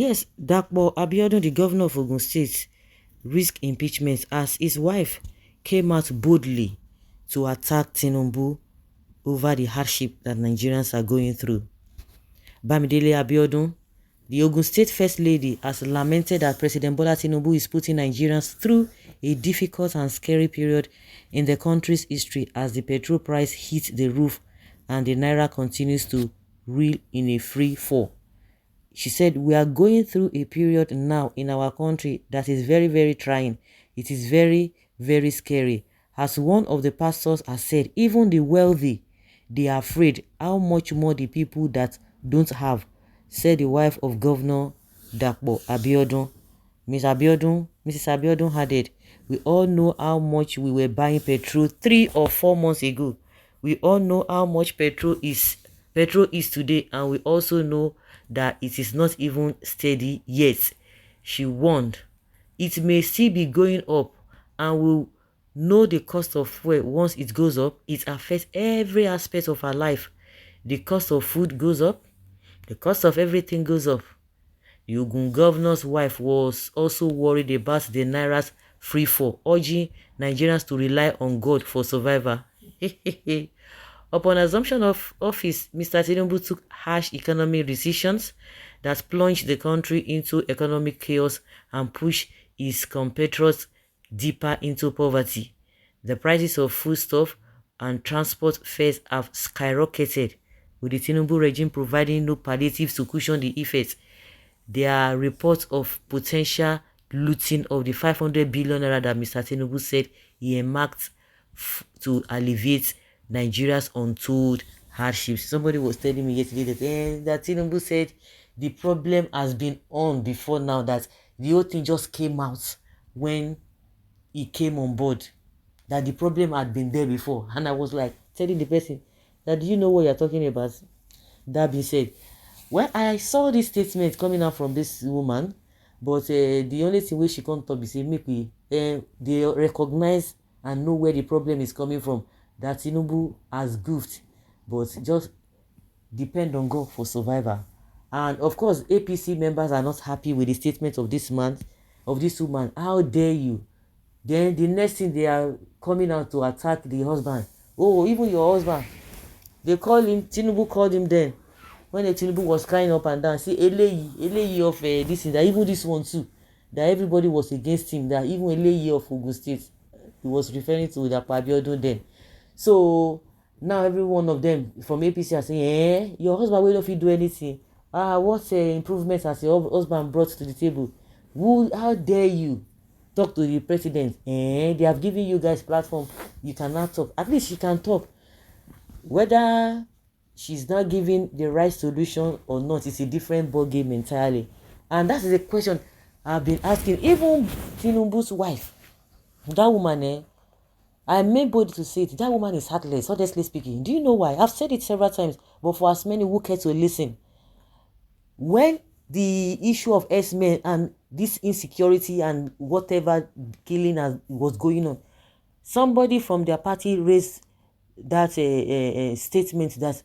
Yes, Dakpo Abiodun, the governor of Ogun State, risked impeachment as his wife came out boldly to attack Tinubu over the hardship that Nigerians are going through. Bamidele Abiodun, the Ogun State First Lady, has lamented that President Bola Tinubu is putting Nigerians through a difficult and scary period in the country's history as the petrol price hits the roof and the naira continues to reel in a free fall. She said, "We are going through a period now in our country that is very, very trying. It is very, very scary. As one of the pastors has said, even the wealthy, they are afraid how much more the people that don't have," said the wife of Governor Dakpo Abiodun. Mrs. Abiodun added, "We all know how much we were buying petrol 3 or 4 months ago. We all know how much petrol is today, and we also know that it is not even steady yet." She warned, "It may still be going up, and we'll know the cost of fuel once it goes up. It affects every aspect of our life. The cost of food goes up. The cost of everything goes up." The Ogun governor's wife was also worried about the naira's free fall, urging Nigerians to rely on God for survival. Upon assumption of office, Mr. Tinubu took harsh economic decisions that plunged the country into economic chaos and pushed his compatriots deeper into poverty. The prices of foodstuff and transport fares have skyrocketed, with the Tinubu regime providing no palliatives to cushion the effects. There are reports of potential looting of the 500 billion naira that Mr. Tinubu said he earmarked to alleviate Nigeria's untold hardships. Somebody was telling me yesterday that Tinubu said the problem has been on before now, that the whole thing just came out when he came on board, that the problem had been there before. And I was like telling the person that, do you know what you're talking about? That being said, when I saw this statement coming out from this woman, but the only thing which she can't talk is say make we they recognize and know where the problem is coming from, that Tinubu has goofed, but just depend on God for survival. And of course, APC members are not happy with the statement of this man, of this woman. How dare you? Then the next thing, they are coming out to attack the husband. Oh, even your husband. They call him, Tinubu called him then, when the Tinubu was crying up and down, say, Eleyi of this thing, that even this one too, that everybody was against him, that even Eleyi of Ogun State, he was referring to the Abiodun then. So now every one of them from APC are saying, your husband will not do anything. What improvements has your husband brought to the table? How dare you talk to the president? They have given you guys platform. You cannot talk. At least she can talk. Whether she's not giving the right solution or not, it's a different ball game entirely. And that is a question I've been asking. Even Tinubu's wife, that woman, I may bold to say it, that woman is heartless, honestly speaking. Do you know why? I've said it several times, but for as many who care to listen, when the issue of Áchment and this insecurity and whatever killing was going on, somebody from their party raised that statement that,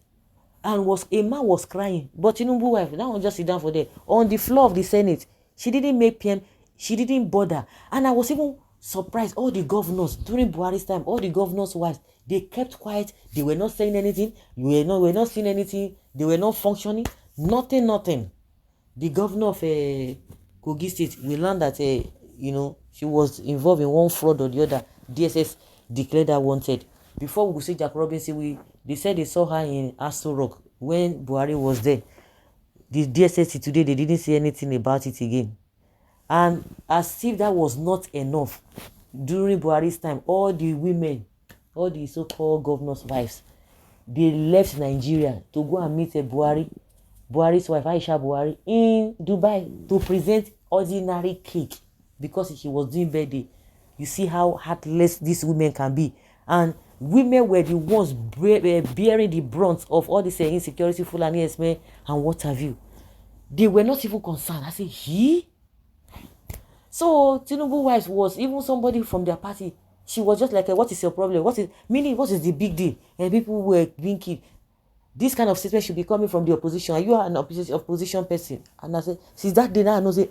and a man was crying, but Tinubu wife, that one just sit down for there on the floor of the Senate. She didn't make PM, she didn't bother. And I was even surprised, all the governors during Buhari's time, all the governors' wives, they kept quiet. They were not saying anything. We were not seeing anything. They were not functioning. Nothing. The governor of Kogi State, we learned that she was involved in one fraud or the other. DSS declared her wanted. Before we could see Jack Robinson, they said they saw her in Aso Rock when Buhari was there. The DSS today, they didn't say anything about it again. And as if that was not enough, during Buhari's time, all the women, all the so-called governors' wives, they left Nigeria to go and meet Buhari's wife, Aisha Buhari, in Dubai to present ordinary cake because she was doing birthday. You see how heartless these women can be. And women were the ones bearing the brunt of all this insecurity, Fulani Esme, and what have you. They were not even concerned. I say, he? So Tinubu wife was even somebody from their party. She was just like, what is your problem? What is the big deal? And people were being killed. This kind of statement should be coming from the opposition. Are you an opposition person? And I say, since that day now, I know say,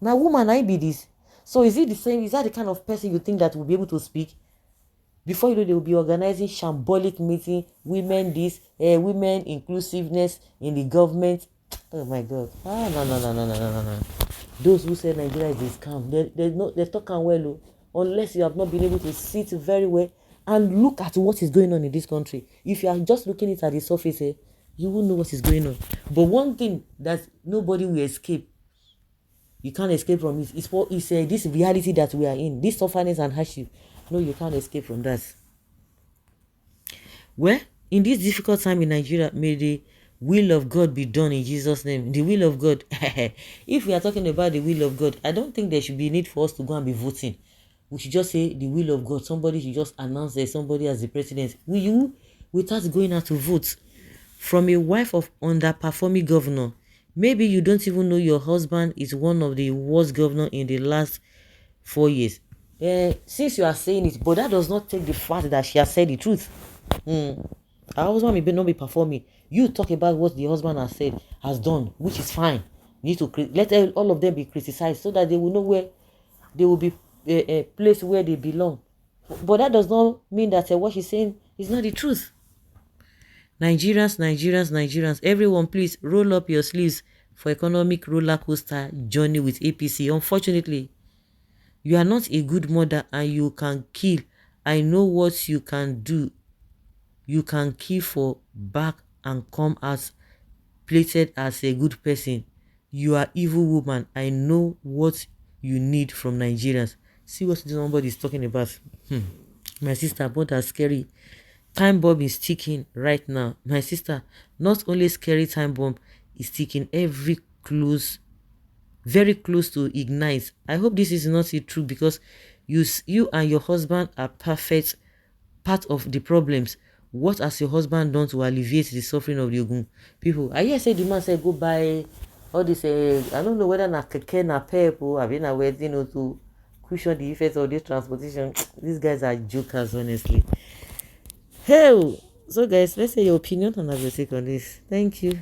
now woman, I be this. So is it the same? Is that the kind of person you think that will be able to speak? Before you know, they will be organizing shambolic meeting, women this, women inclusiveness in the government. Oh my God! No. Those who say Nigeria is a scam, they talk well, unless you have not been able to sit very well and look at what is going on in this country. If you are just looking at the surface, you won't know what is going on. But one thing that nobody will escape, you can't escape from it. It's this reality that we are in, this suffering and hardship. No, you can't escape from that. Well, in this difficult time in Nigeria, may the will of God be done in Jesus' name. The will of God. If we are talking about the will of God, I don't think there should be a need for us to go and be voting. We should just say the will of God. Somebody should just announce that somebody as the president. Will you, without going out to vote? From a wife of underperforming governor, maybe you don't even know your husband is one of the worst governor in the last 4 years. Since you are saying it, but that does not take the fact that she has said the truth. Her husband may not be performing. You talk about what the husband has done, which is fine. You need to let all of them be criticized so that they will know where they will be a place where they belong. But that does not mean that what she's saying is not the truth. Nigerians, everyone please roll up your sleeves for economic roller coaster journey with APC. Unfortunately, you are not a good mother and you can kill. I know what you can do. You can kill for back and come out plated as a good person. You are evil woman. I know what you need from Nigerians. See what somebody is talking about. My sister, but that's scary. Time bomb is ticking right now. My sister, not only scary time bomb is ticking very close to ignite. I hope this is not true because you and your husband are perfect part of the problems. What has your husband done to alleviate the suffering of the Ogun people? I hear say the man said go buy all this. I don't know whether na keke na pep or have na wedding to cushion the effects of this transportation. These guys are jokers, honestly. Hey, so guys, let's say your opinion and have a take on this. Thank you.